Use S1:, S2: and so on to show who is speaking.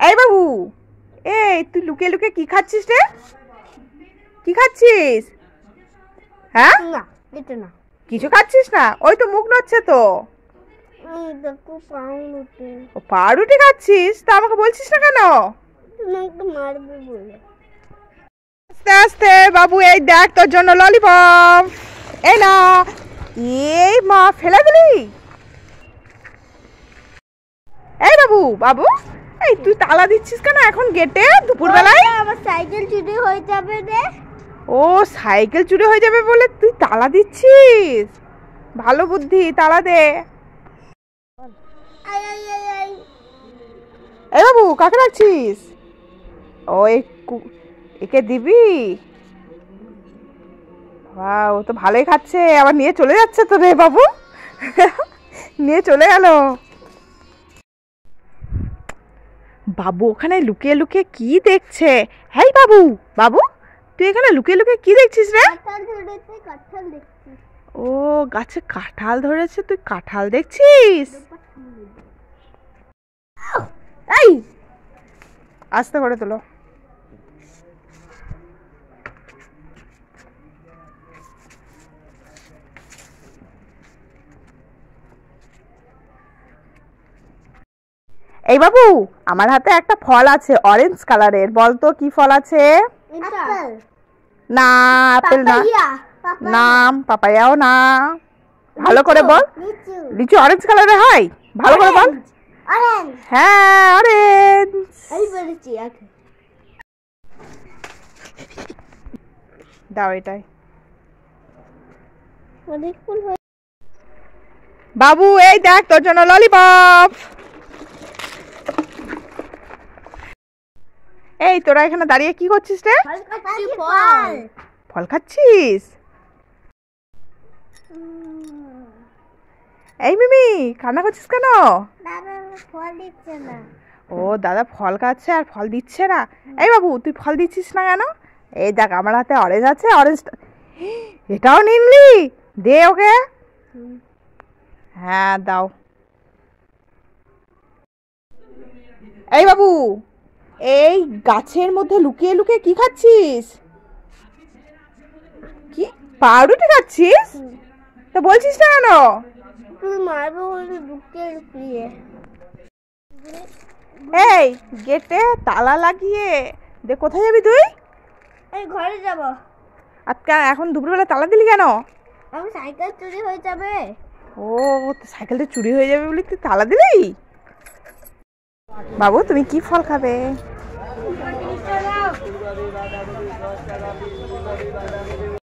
S1: এই বাবু, এই তুই লুকিয়ে লুকিয়ে কি খাচ্ছিস রে? কি খাচ্ছিস? হ্যাঁ,
S2: না এটা না,
S1: কিছু খাচ্ছিস না? ওই তো মুখ নড়ছে তো।
S2: দেখো পাউরুটি।
S1: ও পাউরুটি খাচ্ছিস, তা আমাকে বলছিস না কেন?
S2: তুমি একটু মারবে বলে।
S1: আস্তে আস্তে বাবু, এই দেখ তোর জন্য ললিপপ। এই না, এই মা ফেলে দিলি। এই বাবু, বাবু এই তুই তালা দিচ্ছিস কেন এখন গেটে দুপুর বেলায়?
S2: আমার সাইকেল চুরি হয়ে যাবে রে।
S1: ও সাইকেল চুরি হয়ে যাবে বলে তুই তালা দিচ্ছিস? ভালো বুদ্ধি, তালা দে। এই বাবু, কাকে রাখছিস? ও একে দিবি? ও তো ভালোই খাচ্ছে, আবার নিয়ে চলে যাচ্ছে তো রে বাবু। নিয়ে চলে গেল। বাবু ওখানে লুকিয়ে লুকিয়ে কি দেখছে? হেই বাবু, বাবু তুই এখানে লুকিয়ে লুকিয়ে কি দেখছিস রে?
S2: কাঁঠাল দেখছি।
S1: ও গাছে কাঁঠাল ধরেছে, তুই কাঁঠাল দেখছিস? এই আস্তে করে তোলো। এই বাবু, আমার হাতে একটা ফল আছে অরেঞ্জ কালারের, বল তো কি ফল আছে? না আপেল না, নাম পাপায়াও না। ভালো করে বল। লিচু অরেঞ্জ কালারের হয়? ভালো করে বল। হ্যাঁ অরেঞ্জ। দাও এটাই। বাবু এই দেখ তোর জন্য ললিপপ। এই তোরা এখানে দাঁড়িয়ে কি করছিস রে? ফল খাচ্ছিস? এই মিমি, কান্না করছিস কেন? ও দাদা ফল খাচ্ছে আর ফল দিচ্ছে না। এই বাবু তুই ফল দিচ্ছিস না কেন? এই দেখ আমার হাতে অরেঞ্জ আছে, অরেঞ্জটা এটাও নিনলি? দে ওকে। হ্যাঁ দাও। এই বাবু, এই গাছের মধ্যে লুকিয়ে লুকিয়ে কি খাচ্ছিস? কি পাউরুটি খাচ্ছিস? তা বলছিস না কেন?
S2: তুই মারবে বলে লুকিয়ে লুকিয়ে।
S1: এই গেটে তালা লাগিয়ে দে, কোথায় যাবি তুই?
S2: এই ঘরে যাব।
S1: আজকে এখন দুপুরবেলা তালা দিলি কেন?
S2: আমার সাইকেল চুরি হয়ে যাবে।
S1: ও সাইকেলটা চুরি হয়ে যাবে বলে তুই তালা দিলি? বাবু তুমি কি ফল খাবে?